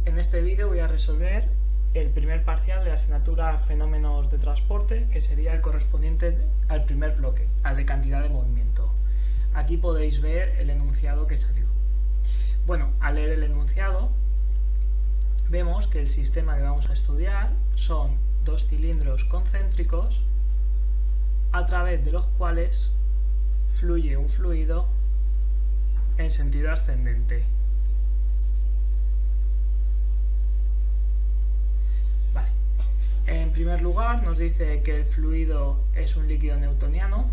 En este vídeo voy a resolver el primer parcial de la asignatura Fenómenos de Transporte, que sería el correspondiente al primer bloque, al de cantidad de movimiento. Aquí podéis ver el enunciado que salió. Bueno, al leer el enunciado, vemos que el sistema que vamos a estudiar son dos cilindros concéntricos a través de los cuales fluye un fluido en sentido ascendente. Vale. En primer lugar nos dice que el fluido es un líquido newtoniano,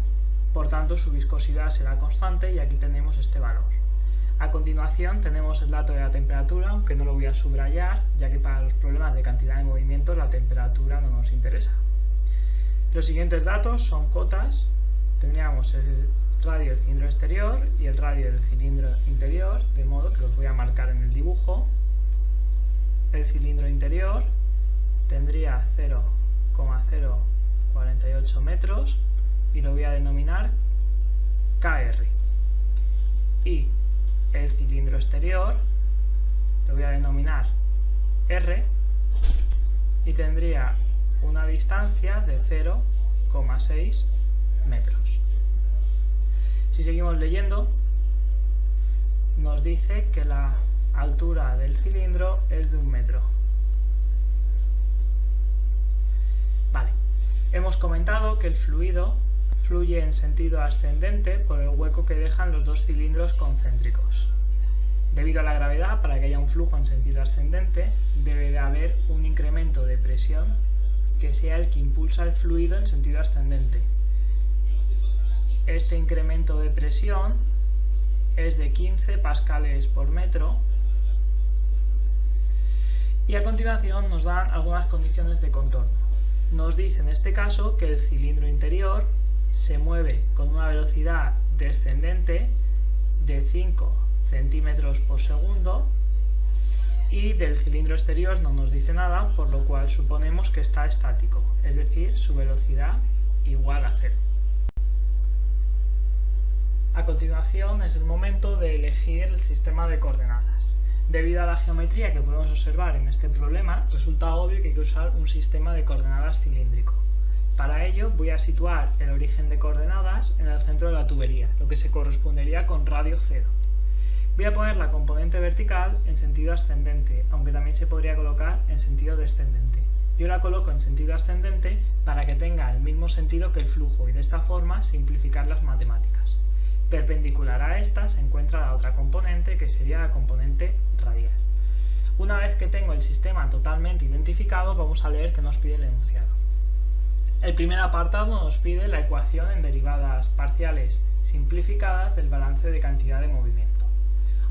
por tanto su viscosidad será constante y aquí tenemos este valor. A continuación tenemos el dato de la temperatura, aunque no lo voy a subrayar, ya que para los problemas de cantidad de movimiento la temperatura no nos interesa. Los siguientes datos son cotas. Tendríamos el radio del cilindro exterior y el radio del cilindro interior, de modo que los voy a marcar en el dibujo. El cilindro interior tendría 0,048 metros y lo voy a denominar KR. Y el cilindro exterior lo voy a denominar R y tendría una distancia de 0,6 metros. Si seguimos leyendo, nos dice que la altura del cilindro es de 1 metro. Vale, hemos comentado que el fluido fluye en sentido ascendente por el hueco que dejan los dos cilindros concéntricos. Debido a la gravedad, para que haya un flujo en sentido ascendente, debe de haber un incremento de presión que sea el que impulsa el fluido en sentido ascendente. Este incremento de presión es de 15 pascales por metro y a continuación nos dan algunas condiciones de contorno. Nos dice en este caso que el cilindro interior se mueve con una velocidad descendente de 5 centímetros por segundo y del cilindro exterior no nos dice nada, por lo cual suponemos que está estático, es decir, su velocidad igual a 0. A continuación es el momento de elegir el sistema de coordenadas. Debido a la geometría que podemos observar en este problema, resulta obvio que hay que usar un sistema de coordenadas cilíndrico. Para ello voy a situar el origen de coordenadas en el centro de la tubería, lo que se correspondería con radio 0. Voy a poner la componente vertical en sentido ascendente, aunque también se podría colocar en sentido descendente. Yo la coloco en sentido ascendente para que tenga el mismo sentido que el flujo y de esta forma simplificar las matemáticas. Perpendicular a esta se encuentra la otra componente, que sería la componente radial. Una vez que tengo el sistema totalmente identificado, vamos a leer qué nos pide el enunciado. El primer apartado nos pide la ecuación en derivadas parciales simplificadas del balance de cantidad de movimiento.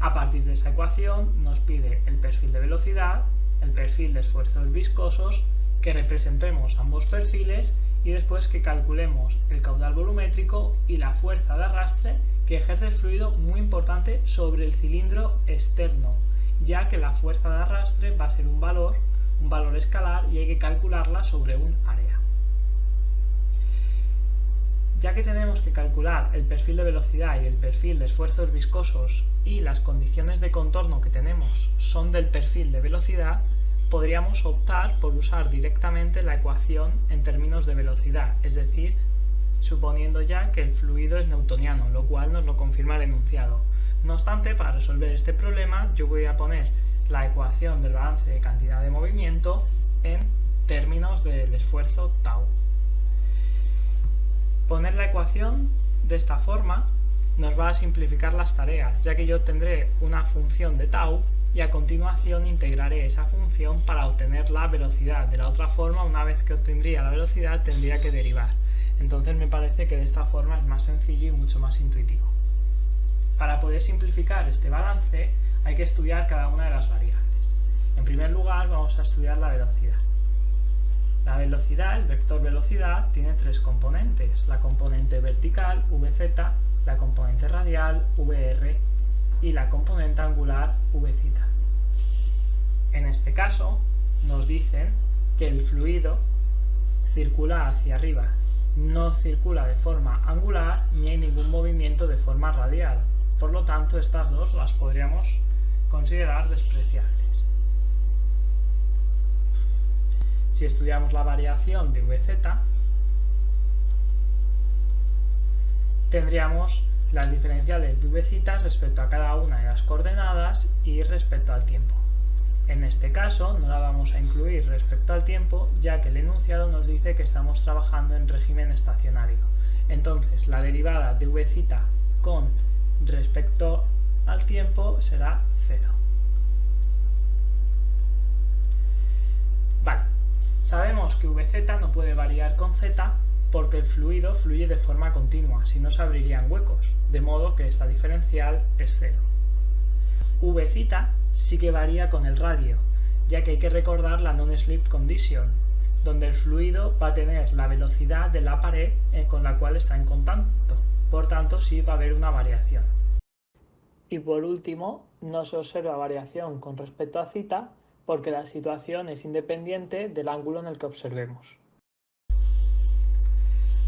A partir de esa ecuación nos pide el perfil de velocidad, el perfil de esfuerzos viscosos, que representemos ambos perfiles y después que calculemos el caudal volumétrico y la fuerza de arrastre que ejerce el fluido, muy importante, sobre el cilindro externo, ya que la fuerza de arrastre va a ser un valor escalar y hay que calcularla sobre un área. Ya que tenemos que calcular el perfil de velocidad y el perfil de esfuerzos viscosos y las condiciones de contorno que tenemos son del perfil de velocidad, podríamos optar por usar directamente la ecuación en términos de velocidad, es decir, suponiendo ya que el fluido es newtoniano, lo cual nos lo confirma el enunciado. No obstante, para resolver este problema yo voy a poner la ecuación del balance de cantidad de movimiento en términos del esfuerzo tau. Poner la ecuación de esta forma nos va a simplificar las tareas, ya que yo tendré una función de tau y a continuación integraré esa función para obtener la velocidad. De la otra forma, una vez que obtendría la velocidad, tendría que derivar. Entonces me parece que de esta forma es más sencillo y mucho más intuitivo. Para poder simplificar este balance hay que estudiar cada una de las variables. En primer lugar vamos a estudiar la velocidad. La velocidad, el vector velocidad, tiene tres componentes: la componente vertical, Vz, la componente radial, Vr, y la componente angular, Vz. En este caso, nos dicen que el fluido circula hacia arriba, no circula de forma angular ni hay ningún movimiento de forma radial. Por lo tanto, estas dos las podríamos considerar despreciables. Si estudiamos la variación de vz, tendríamos las diferenciales de vz respecto a cada una de las coordenadas y respecto al tiempo. En este caso no la vamos a incluir respecto al tiempo, ya que el enunciado nos dice que estamos trabajando en régimen estacionario. Entonces la derivada de vz con respecto al tiempo será 0. Vale, sabemos que vz no puede variar con z porque el fluido fluye de forma continua, si no se abrirían huecos, de modo que esta diferencial es 0. Vz sí que varía con el radio, ya que hay que recordar la non-slip condition, donde el fluido va a tener la velocidad de la pared con la cual está en contacto, por tanto sí va a haber una variación. Y por último, no se observa variación con respecto a θ, porque la situación es independiente del ángulo en el que observemos.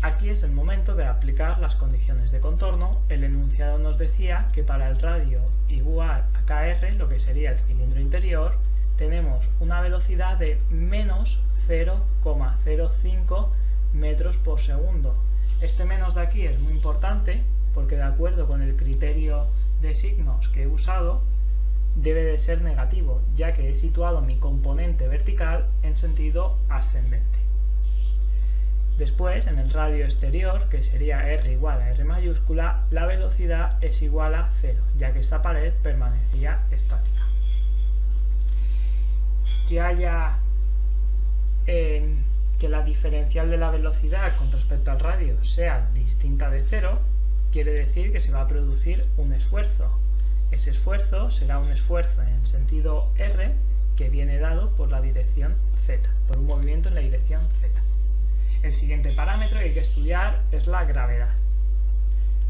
Aquí es el momento de aplicar las condiciones de contorno. El enunciado nos decía que para el radio igual a kr, lo que sería el cilindro interior, tenemos una velocidad de menos 0,05 metros por segundo. Este menos de aquí es muy importante porque de acuerdo con el criterio de signos que he usado, debe de ser negativo, ya que he situado mi componente vertical en sentido ascendente. Después, en el radio exterior, que sería r igual a r mayúscula, la velocidad es igual a 0, ya que esta pared permanecía estática. Que haya que la diferencial de la velocidad con respecto al radio sea distinta de 0, quiere decir que se va a producir un esfuerzo. Ese esfuerzo será un esfuerzo en sentido r que viene dado por la dirección z, por un movimiento en la dirección z. El siguiente parámetro que hay que estudiar es la gravedad.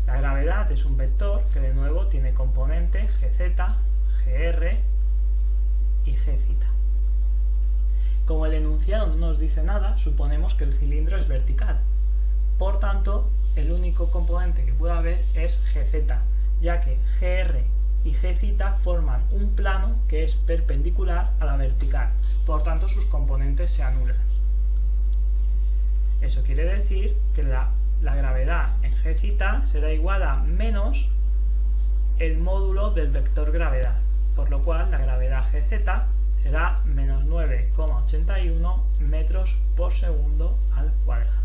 La gravedad es un vector que de nuevo tiene componente gz, gr y gθ. Como el enunciado no nos dice nada, suponemos que el cilindro es vertical. Por tanto, el único componente que puede haber es gz, ya que gr y gθ forman un plano que es perpendicular a la vertical. Por tanto, sus componentes se anulan. Eso quiere decir que la gravedad en gθ será igual a menos el módulo del vector gravedad, por lo cual la gravedad gz será menos 9,81 metros por segundo al cuadrado.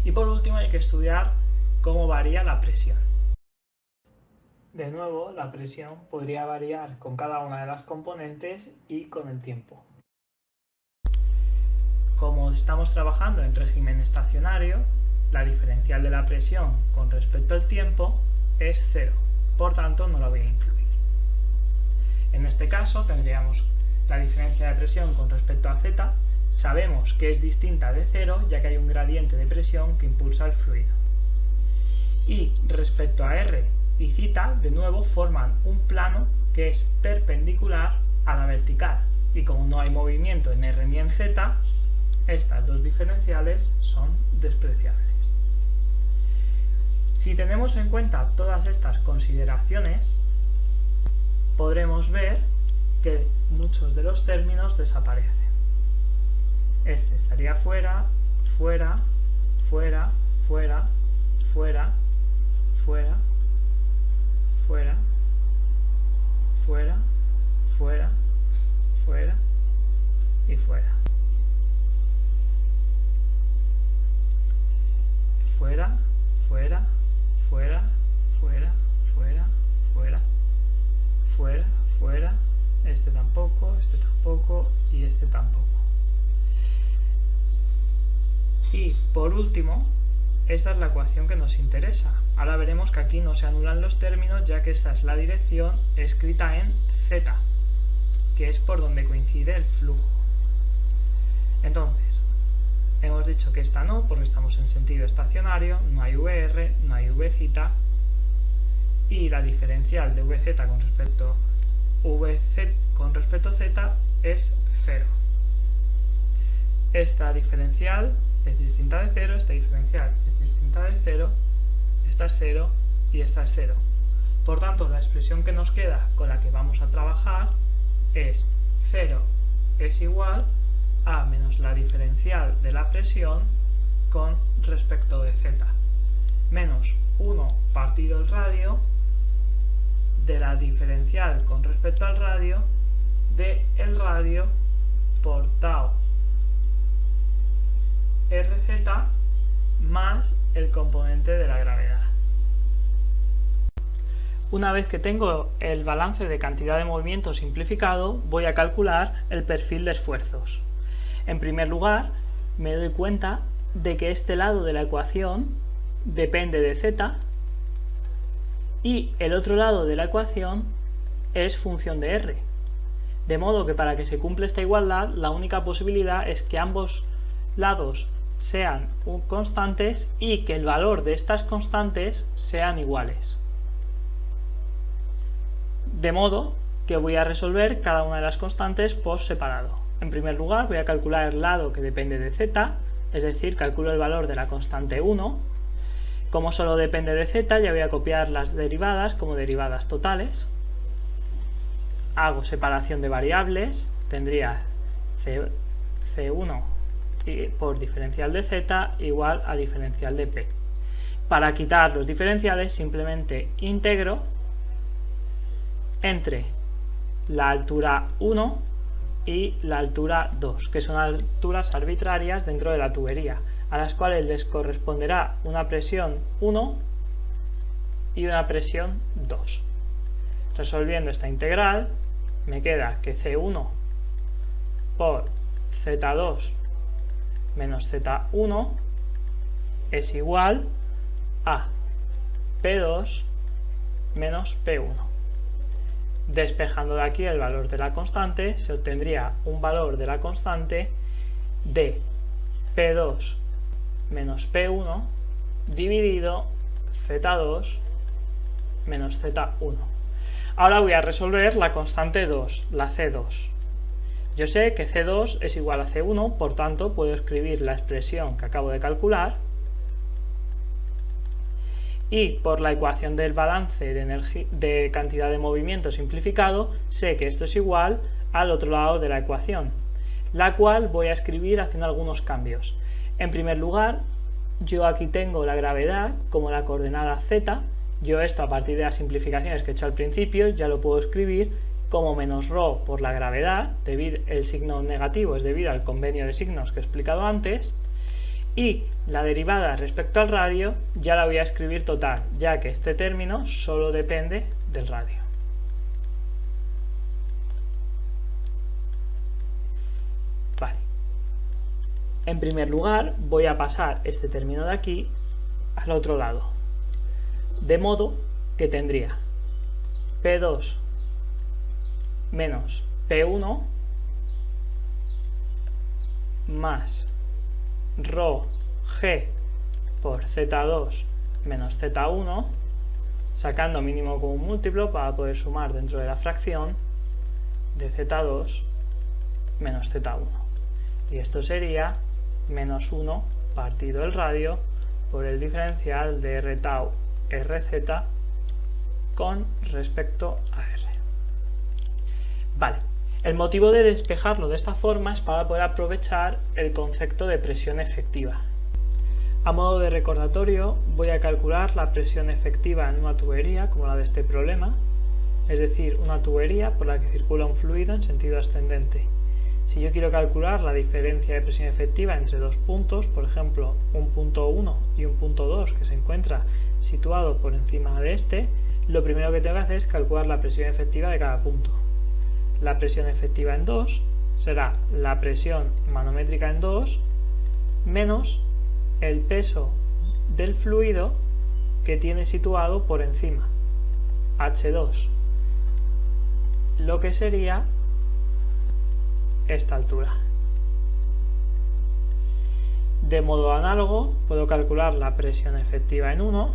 Y por último hay que estudiar cómo varía la presión. De nuevo, la presión podría variar con cada una de las componentes y con el tiempo. Como estamos trabajando en régimen estacionario, la diferencial de la presión con respecto al tiempo es 0, por tanto no la voy a incluir. En este caso tendríamos la diferencia de presión con respecto a z, sabemos que es distinta de 0 ya que hay un gradiente de presión que impulsa el fluido. Y respecto a r y θ, de nuevo forman un plano que es perpendicular a la vertical, y como no hay movimiento en r ni en z, estas dos diferenciales son despreciables. Si tenemos en cuenta todas estas consideraciones, podremos ver que muchos de los términos desaparecen. Este estaría fuera, fuera, fuera, fuera, fuera, fuera, fuera, fuera, fuera, fuera y fuera. Fuera, fuera, fuera, fuera, fuera, fuera, fuera, fuera, este tampoco y este tampoco. Y por último, esta es la ecuación que nos interesa. Ahora veremos que aquí no se anulan los términos, ya que esta es la dirección escrita en z, que es por donde coincide el flujo. Entonces, hemos dicho que esta no, porque estamos en sentido estacionario, no hay VR, no hay VZ, y la diferencial de VZ con respecto a Z es 0. Esta diferencial es distinta de 0, esta diferencial es distinta de 0, esta es 0 y esta es 0. Por tanto, la expresión que nos queda con la que vamos a trabajar es 0 es igual A menos la diferencial de la presión con respecto de Z, menos 1 partido el radio de la diferencial con respecto al radio de el radio por tau Rz más el componente de la gravedad. Una vez que tengo el balance de cantidad de movimiento simplificado, voy a calcular el perfil de esfuerzos. En primer lugar, me doy cuenta de que este lado de la ecuación depende de z y el otro lado de la ecuación es función de r. De modo que para que se cumpla esta igualdad, la única posibilidad es que ambos lados sean constantes y que el valor de estas constantes sean iguales. De modo que voy a resolver cada una de las constantes por separado. En primer lugar voy a calcular el lado que depende de z, es decir, calculo el valor de la constante 1. Como solo depende de z, ya voy a copiar las derivadas como derivadas totales. Hago separación de variables, tendría C1 por diferencial de z igual a diferencial de p. Para quitar los diferenciales simplemente integro entre la altura 1 y la altura 2, que son alturas arbitrarias dentro de la tubería, a las cuales les corresponderá una presión 1 y una presión 2. Resolviendo esta integral, me queda que C1 por Z2 menos Z1 es igual a P2 menos P1. Despejando de aquí el valor de la constante, se obtendría un valor de la constante de P2 menos P1 dividido Z2 menos Z1. Ahora voy a resolver la constante 2, la C2. Yo sé que C2 es igual a C1, por tanto puedo escribir la expresión que acabo de calcular y por la ecuación del balance de cantidad de movimiento simplificado sé que esto es igual al otro lado de la ecuación, la cual voy a escribir haciendo algunos cambios. En primer lugar, yo aquí tengo la gravedad como la coordenada z. Yo esto, a partir de las simplificaciones que he hecho al principio, ya lo puedo escribir como menos ρ por la gravedad, el signo negativo es debido al convenio de signos que he explicado antes, y la derivada respecto al radio ya la voy a escribir total, ya que este término solo depende del radio. Vale. En primer lugar voy a pasar este término de aquí al otro lado, de modo que tendría P2 menos P1 más ρ g por Z2 menos Z1, sacando mínimo común múltiplo para poder sumar dentro de la fracción de Z2 menos Z1. Y esto sería menos 1 partido el radio por el diferencial de R tau RZ con respecto a R. Vale. El motivo de despejarlo de esta forma es para poder aprovechar el concepto de presión efectiva. A modo de recordatorio, voy a calcular la presión efectiva en una tubería como la de este problema, es decir, una tubería por la que circula un fluido en sentido ascendente. Si yo quiero calcular la diferencia de presión efectiva entre dos puntos, por ejemplo, un punto 1 y un punto 2 que se encuentra situado por encima de este, lo primero que tengo que hacer es calcular la presión efectiva de cada punto. La presión efectiva en 2 será la presión manométrica en 2 menos el peso del fluido que tiene situado por encima, H2, lo que sería esta altura. De modo análogo, puedo calcular la presión efectiva en 1,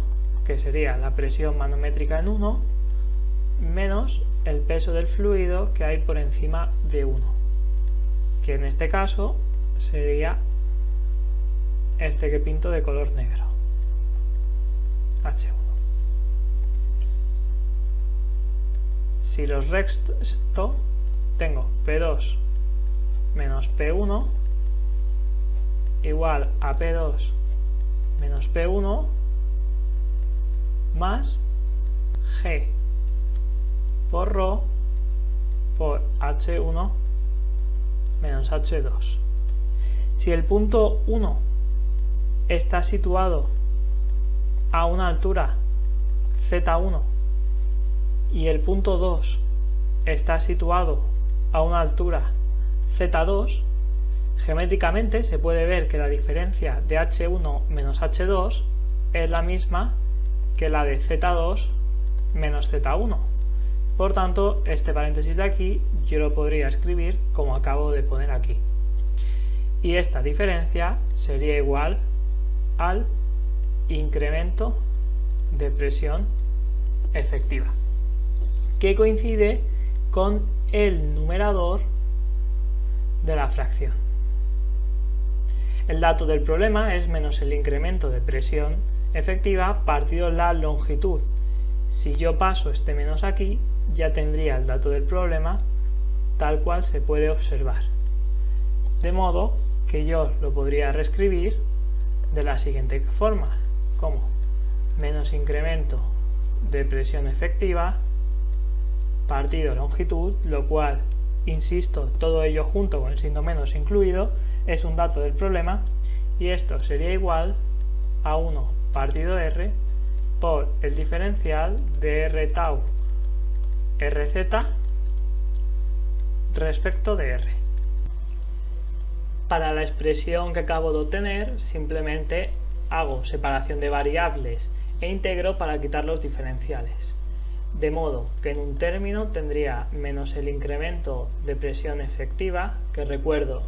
que sería la presión manométrica en 1, menos el peso del fluido que hay por encima de 1, que en este caso sería este que pinto de color negro, H1. Si los resto, tengo P2 menos P1 igual a P2 menos P1 más G por ρ por H1 menos H2. Si el punto 1 está situado a una altura Z1 y el punto 2 está situado a una altura Z2, geométricamente se puede ver que la diferencia de H1 menos H2 es la misma que la de Z2 menos Z1. Por tanto, este paréntesis de aquí yo lo podría escribir como acabo de poner aquí. Y esta diferencia sería igual al incremento de presión efectiva, que coincide con el numerador de la fracción. El dato del problema es menos el incremento de presión efectiva partido la longitud. Si yo paso este menos aquí, ya tendría el dato del problema tal cual se puede observar. De modo que yo lo podría reescribir de la siguiente forma, como menos incremento de presión efectiva partido longitud, lo cual, insisto, todo ello junto con el signo menos incluido, es un dato del problema, y esto sería igual a 1 partido r por el diferencial de r tau rz respecto de r. Para la expresión que acabo de obtener, simplemente hago separación de variables e integro para quitar los diferenciales. De modo que en un término tendría menos el incremento de presión efectiva, que recuerdo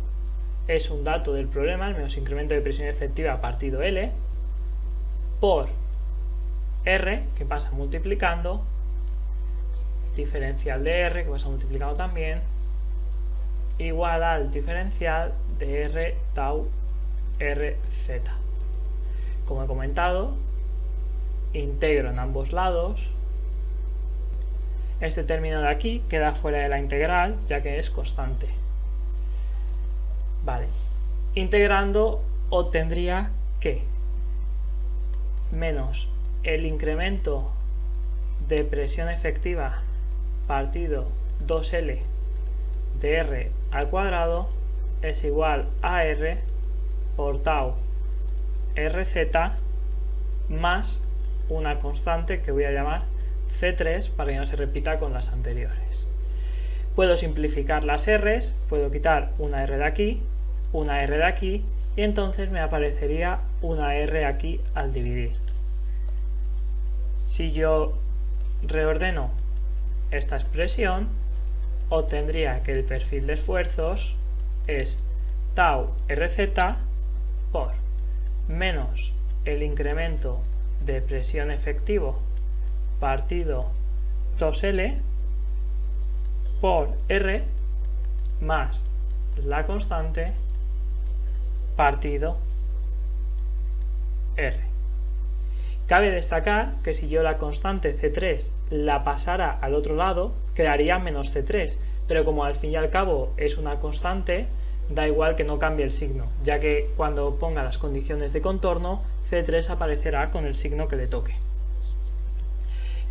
es un dato del problema, el menos incremento de presión efectiva partido L, por R, que pasa multiplicando, diferencial de R, que pasa multiplicando también, igual al diferencial de R tau RZ. Como he comentado, integro en ambos lados. Este término de aquí queda fuera de la integral, ya que es constante. Vale. Integrando obtendría que menos el incremento de presión efectiva partido 2L de R al cuadrado es igual a R por tau RZ más una constante que voy a llamar C3 para que no se repita con las anteriores. Puedo simplificar las R's, puedo quitar una R de aquí, una R de aquí, y entonces me aparecería una R aquí al dividir. Si yo reordeno esta expresión, obtendría que el perfil de esfuerzos es tau RZ por menos el incremento de presión efectivo partido 2L por R más la constante partido R. Cabe destacar que si yo la constante C3 la pasara al otro lado, quedaría menos C3, pero como al fin y al cabo es una constante, da igual que no cambie el signo, ya que cuando ponga las condiciones de contorno, C3 aparecerá con el signo que le toque.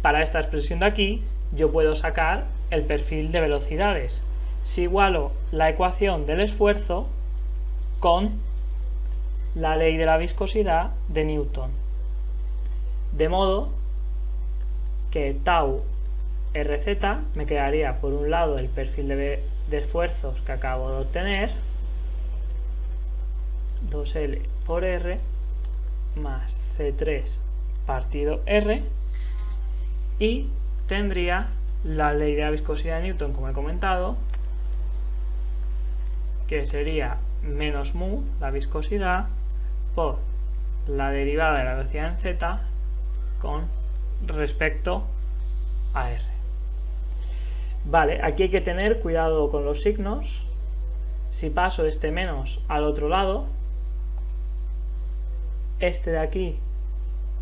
Para esta expresión de aquí, yo puedo sacar el perfil de velocidades. Si igualo la ecuación del esfuerzo con la ley de la viscosidad de Newton. De modo que tau RZ me quedaría por un lado el perfil de esfuerzos que acabo de obtener, 2L por R más C3 partido R, y tendría la ley de la viscosidad de Newton, como he comentado, que sería menos mu, la viscosidad, por la derivada de la velocidad en z con respecto a r. Vale, aquí hay que tener cuidado con los signos. Si paso este menos al otro lado, este de aquí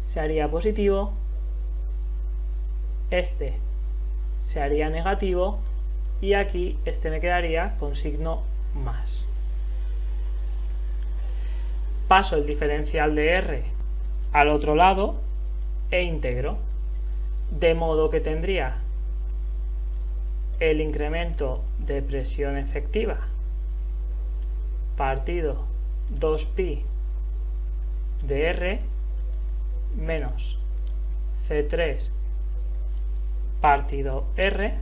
se haría positivo, este se haría negativo, y aquí este me quedaría con signo más. Paso el diferencial de R al otro lado e integro, de modo que tendría el incremento de presión efectiva partido 2pi de R menos C3 partido R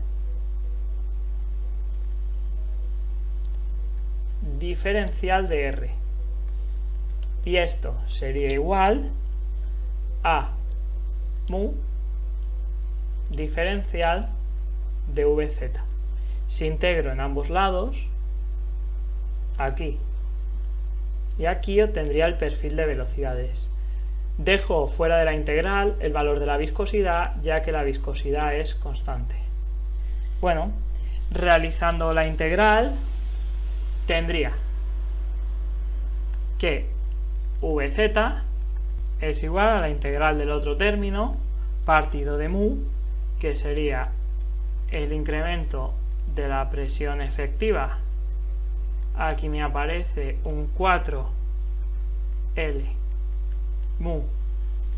diferencial de R, y esto sería igual a mu diferencial de Vz. Si integro en ambos lados, aquí y aquí, obtendría el perfil de velocidades. Dejo fuera de la integral el valor de la viscosidad, ya que la viscosidad es constante. Bueno, realizando la integral, tendría que Vz es igual a la integral del otro término partido de mu, que sería el incremento de la presión efectiva. Aquí me aparece un 4L mu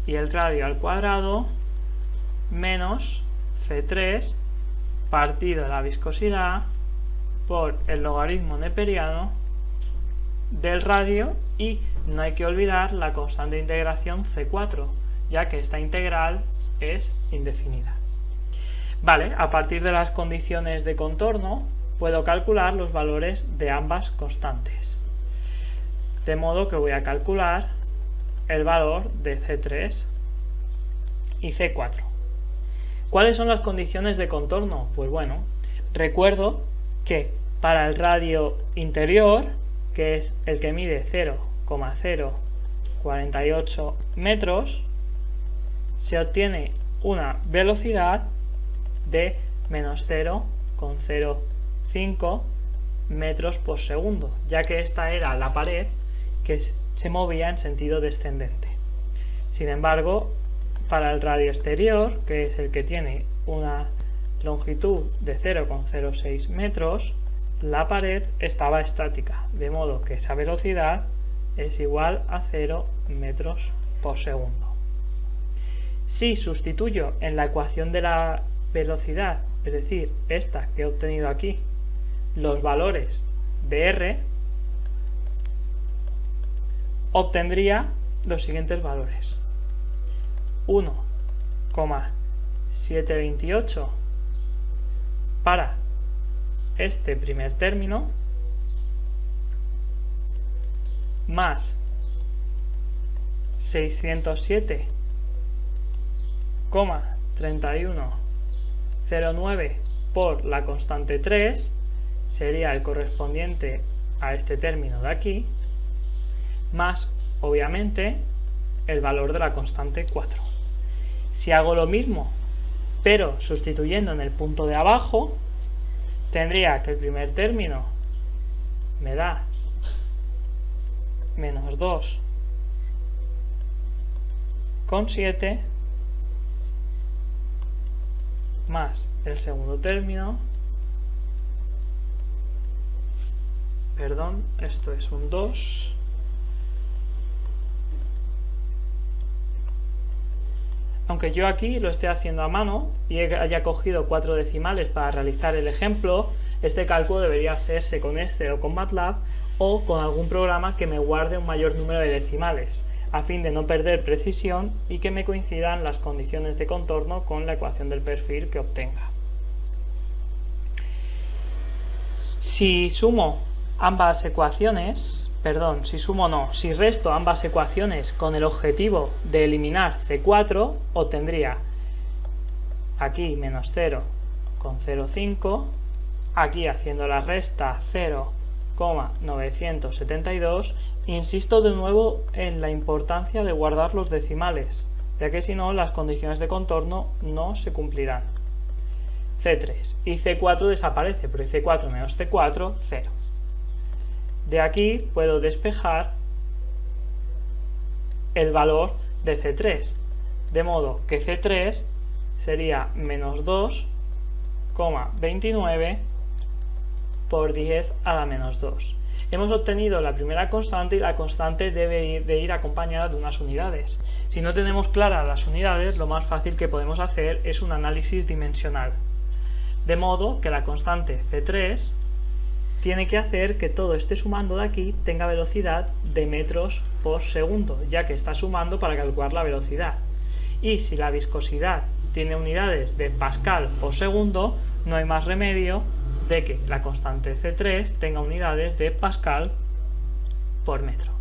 y el radio al cuadrado menos C3 partido la viscosidad por el logaritmo neperiano del radio, y no hay que olvidar la constante de integración C4, ya que esta integral es indefinida. Vale, a partir de las condiciones de contorno puedo calcular los valores de ambas constantes, de modo que voy a calcular el valor de C3 y C4. ¿Cuáles son las condiciones de contorno? Pues bueno, recuerdo que para el radio interior, que es el que mide 0,048 metros, se obtiene una velocidad de menos 0,05 metros por segundo, ya que esta era la pared que se movía en sentido descendente. Sin embargo, para el radio exterior, que es el que tiene una longitud de 0,06 metros, la pared estaba estática, de modo que esa velocidad es igual a 0 metros por segundo. Si sustituyo en la ecuación de la velocidad, es decir, esta que he obtenido aquí, los valores de R, obtendría los siguientes valores: 1,728 para este primer término, más 607,3109 por la constante 3, sería el correspondiente a este término de aquí, más obviamente el valor de la constante 4. Si hago lo mismo pero sustituyendo en el punto de abajo, tendría que el primer término me da menos 2,7 más el segundo término, perdón, esto es un 2, aunque yo aquí lo esté haciendo a mano y haya cogido 4 decimales para realizar el ejemplo, este cálculo debería hacerse con Excel o con MATLAB o con algún programa que me guarde un mayor número de decimales, a fin de no perder precisión y que me coincidan las condiciones de contorno con la ecuación del perfil que obtenga. Si resto ambas ecuaciones con el objetivo de eliminar C4, obtendría aquí menos 0,05, aquí haciendo la resta 0,972. Insisto de nuevo en la importancia de guardar los decimales, ya que si no las condiciones de contorno no se cumplirán. C3 y C4 desaparece, pero C4 menos C4, 0. De aquí puedo despejar el valor de C3, de modo que C3 sería menos 2,29 por 10 a la menos 2. Hemos obtenido la primera constante y la constante debe ir acompañada de unas unidades. Si no tenemos claras las unidades, lo más fácil que podemos hacer es un análisis dimensional. De modo que la constante C3 tiene que hacer que todo esté sumando de aquí tenga velocidad de metros por segundo, ya que está sumando para calcular la velocidad. Y si la viscosidad tiene unidades de pascal por segundo, no hay más remedio de que la constante C3 tenga unidades de pascal por metro.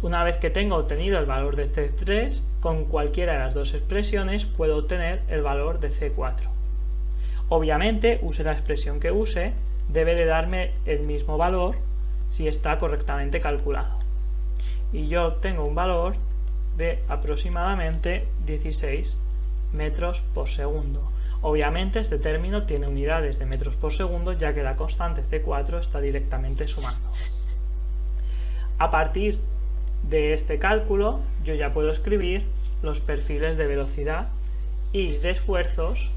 Una vez que tenga obtenido el valor de C3, con cualquiera de las dos expresiones puedo obtener el valor de C4. Obviamente, use la expresión que use, debe de darme el mismo valor si está correctamente calculado. Y yo obtengo un valor de aproximadamente 16 metros por segundo. Obviamente este término tiene unidades de metros por segundo, ya que la constante C4 está directamente sumando. A partir de este cálculo yo ya puedo escribir los perfiles de velocidad y de esfuerzos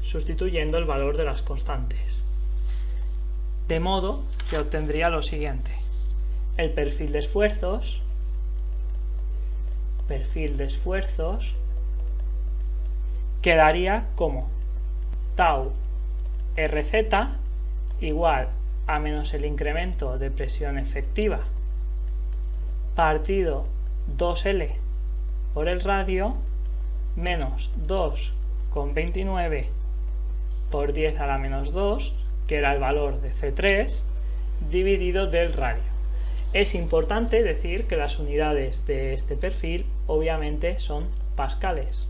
sustituyendo el valor de las constantes. De modo que obtendría lo siguiente: el perfil de esfuerzos quedaría como tau Rz igual a menos el incremento de presión efectiva partido 2L por el radio menos 2,29 por 10 a la menos 2, que era el valor de C3, dividido del radio. Es importante decir que las unidades de este perfil obviamente son pascales,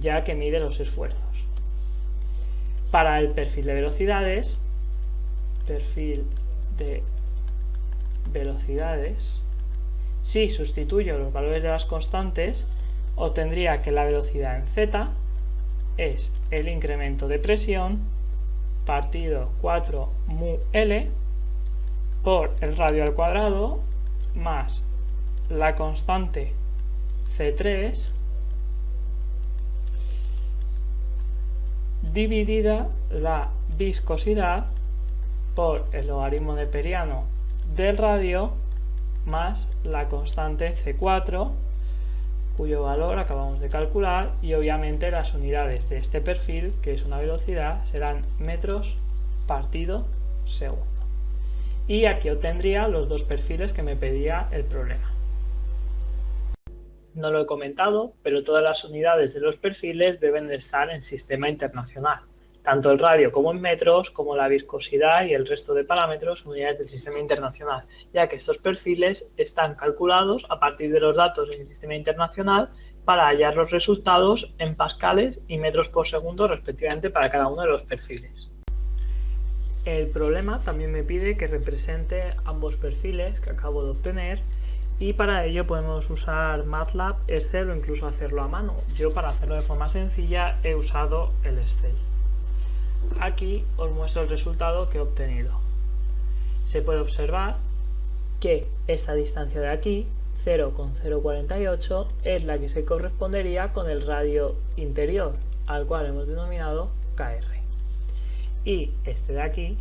ya que mide los esfuerzos. Para el perfil de velocidades, si sustituyo los valores de las constantes, obtendría que la velocidad en z es el incremento de presión partido 4 mu L por el radio al cuadrado más la constante C3 dividida la viscosidad por el logaritmo neperiano del radio más la constante C4, cuyo valor acabamos de calcular, y obviamente las unidades de este perfil, que es una velocidad, serán metros partido segundo. Y aquí obtendría los dos perfiles que me pedía el problema. No lo he comentado, pero todas las unidades de los perfiles deben de estar en sistema internacional. Tanto el radio como en metros, como la viscosidad y el resto de parámetros, unidades del sistema internacional, ya que estos perfiles están calculados a partir de los datos del sistema internacional para hallar los resultados en pascales y metros por segundo respectivamente para cada uno de los perfiles. El problema también me pide que represente ambos perfiles que acabo de obtener, y para ello podemos usar MATLAB, Excel o incluso hacerlo a mano. Yo, para hacerlo de forma sencilla, he usado el Excel. Aquí os muestro el resultado que he obtenido. Se puede observar que esta distancia de aquí, 0,048, es la que se correspondería con el radio interior, al cual hemos denominado KR. Y este de aquí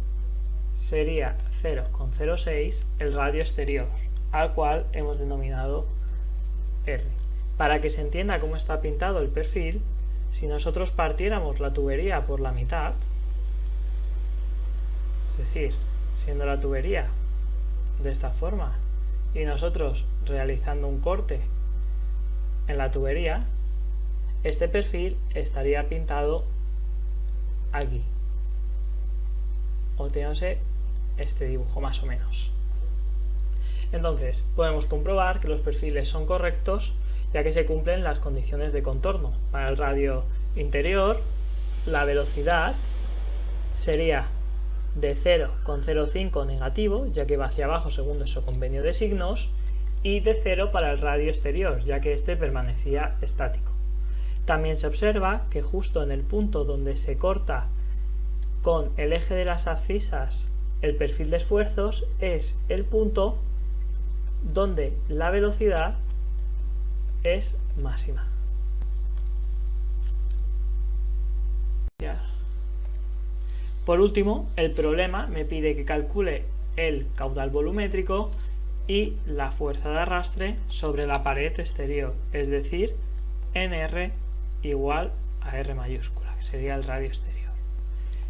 sería 0,06, el radio exterior, al cual hemos denominado R. Para que se entienda cómo está pintado el perfil, si nosotros partiéramos la tubería por la mitad, es decir, siendo la tubería de esta forma y nosotros realizando un corte en la tubería, este perfil estaría pintado aquí, obteniéndose este dibujo más o menos. Entonces podemos comprobar que los perfiles son correctos, ya que se cumplen las condiciones de contorno. Para el radio interior, la velocidad sería de 0,05 negativo, ya que va hacia abajo según nuestro convenio de signos, y de 0 para el radio exterior, ya que este permanecía estático. También se observa que justo en el punto donde se corta con el eje de las abscisas el perfil de esfuerzos es el punto donde la velocidad es máxima. Por último, el problema me pide que calcule el caudal volumétrico y la fuerza de arrastre sobre la pared exterior, es decir, NR igual a R mayúscula, que sería el radio exterior.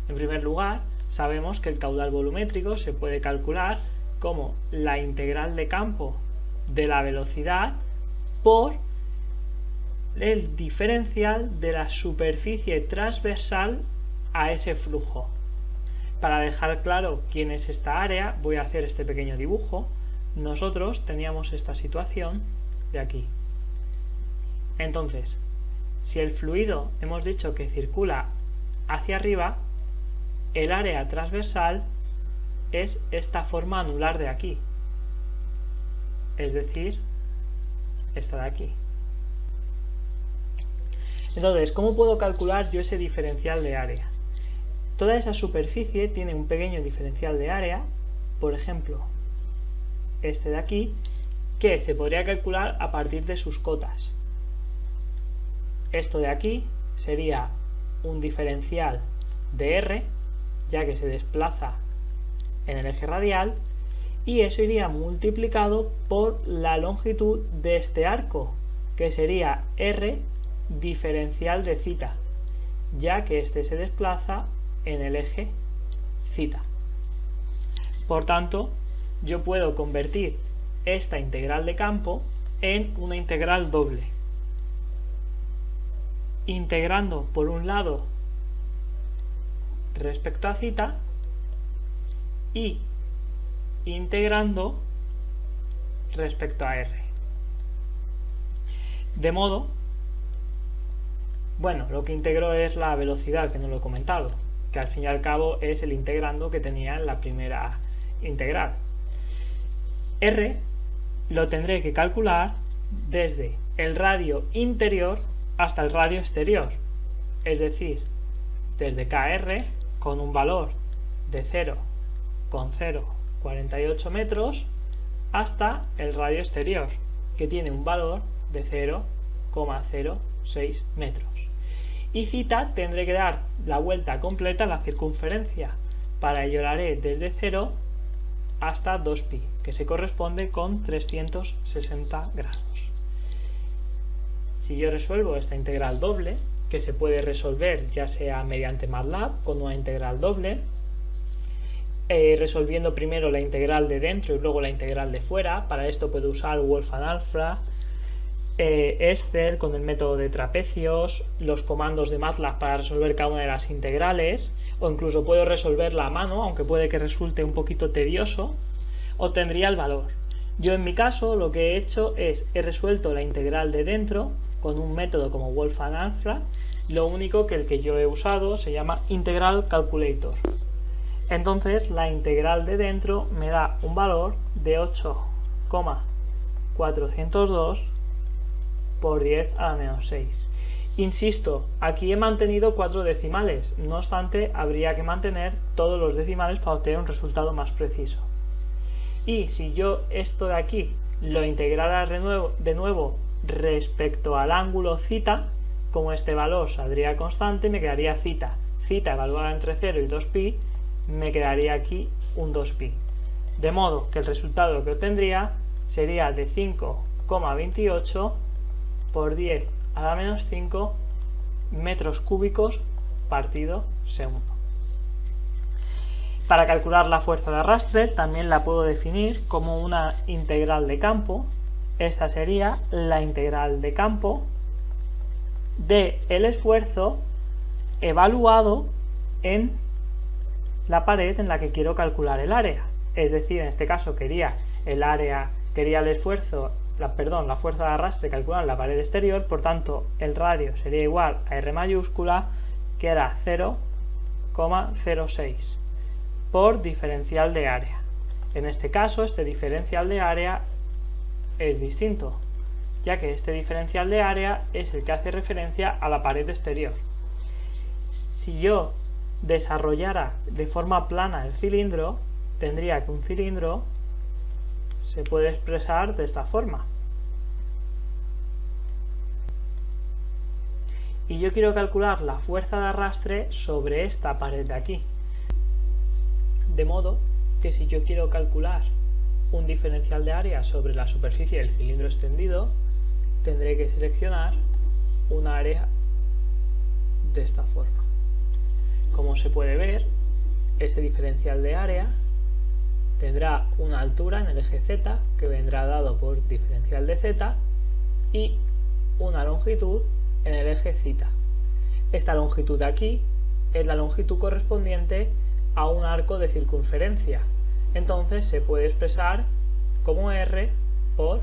En primer lugar, sabemos que el caudal volumétrico se puede calcular como la integral de campo de la velocidad por el diferencial de la superficie transversal a ese flujo. Para dejar claro quién es esta área, voy a hacer este pequeño dibujo. Nosotros teníamos esta situación de aquí. Entonces, si el fluido hemos dicho que circula hacia arriba, el área transversal es esta forma anular de aquí, es decir, esta de aquí. Entonces, ¿cómo puedo calcular yo ese diferencial de área? Toda esa superficie tiene un pequeño diferencial de área, por ejemplo, este de aquí, que se podría calcular a partir de sus cotas. Esto de aquí sería un diferencial de R, ya que se desplaza en el eje radial, y eso iría multiplicado por la longitud de este arco, que sería R diferencial de θ, ya que este se desplaza en el eje θ. Por tanto, yo puedo convertir esta integral de campo en una integral doble, integrando por un lado respecto a θ y integrando respecto a R. De modo, bueno, lo que integro es la velocidad, que no lo he comentado, que al fin y al cabo es el integrando que tenía en la primera integral. R lo tendré que calcular desde el radio interior hasta el radio exterior, es decir, desde KR con un valor de 0,048 metros hasta el radio exterior, que tiene un valor de 0,06 metros. Y θ tendré que dar la vuelta completa a la circunferencia. Para ello la haré desde 0 hasta 2pi, que se corresponde con 360 grados. Si yo resuelvo esta integral doble, que se puede resolver ya sea mediante MATLAB con una integral doble, resolviendo primero la integral de dentro y luego la integral de fuera. Para esto puedo usar Wolfram Alpha, Excel con el método de trapecios, los comandos de MATLAB para resolver cada una de las integrales, o incluso puedo resolverla a mano, aunque puede que resulte un poquito tedioso, obtendría el valor. Yo en mi caso lo que he hecho es, he resuelto la integral de dentro con un método como Wolfram Alpha, lo único que el que yo he usado se llama Integral Calculator. Entonces la integral de dentro me da un valor de 8,402 por 10 a la menos 6. Insisto, aquí he mantenido 4 decimales, no obstante habría que mantener todos los decimales para obtener un resultado más preciso. Y si yo esto de aquí lo integrara de nuevo respecto al ángulo θ, como este valor saldría constante, me quedaría θ evaluada entre 0 y 2pi, me quedaría aquí un 2pi. De modo que el resultado que obtendría sería de 5,28 por 10 a la menos 5 metros cúbicos partido segundo. Para calcular la fuerza de arrastre también la puedo definir como una integral de campo. Esta sería la integral de campo de el esfuerzo evaluado en la pared en la que quiero calcular el área. Es decir, en este caso quería la fuerza de arrastre calculada en la pared exterior, por tanto el radio sería igual a R mayúscula, que era 0,06 por diferencial de área. En este caso este diferencial de área es distinto, ya que este diferencial de área es el que hace referencia a la pared exterior. Si yo desarrollara de forma plana el cilindro, tendría que un cilindro se puede expresar de esta forma. Y yo quiero calcular la fuerza de arrastre sobre esta pared de aquí. De modo que si yo quiero calcular un diferencial de área sobre la superficie del cilindro extendido, tendré que seleccionar una área de esta forma. Como se puede ver, este diferencial de área tendrá una altura en el eje Z, que vendrá dado por diferencial de Z, y una longitud en el eje θ. Esta longitud de aquí es la longitud correspondiente a un arco de circunferencia. Entonces se puede expresar como R por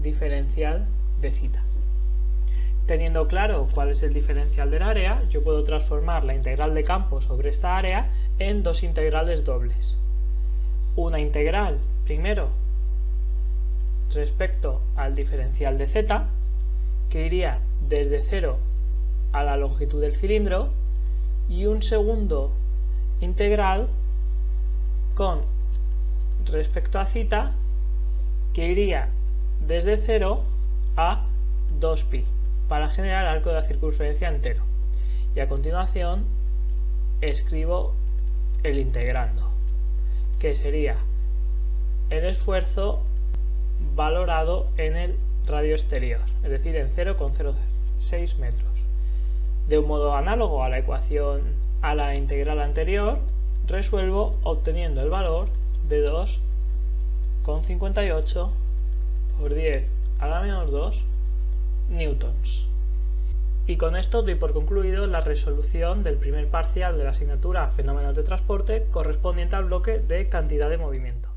diferencial de θ. Teniendo claro cuál es el diferencial del área, yo puedo transformar la integral de campo sobre esta área en dos integrales dobles. Una integral, primero, respecto al diferencial de z, que iría desde 0 a la longitud del cilindro, y un segundo integral con respecto a θ, que iría desde 0 a 2π, para generar el arco de la circunferencia entero. Y a continuación escribo el integrando, que sería el esfuerzo valorado en el radio exterior, es decir, en 0,06 metros. De un modo análogo a la ecuación, a la integral anterior, resuelvo obteniendo el valor de 2,58 por 10 a la menos 2 newtons. Y con esto doy por concluido la resolución del primer parcial de la asignatura Fenómenos de transporte correspondiente al bloque de cantidad de movimiento.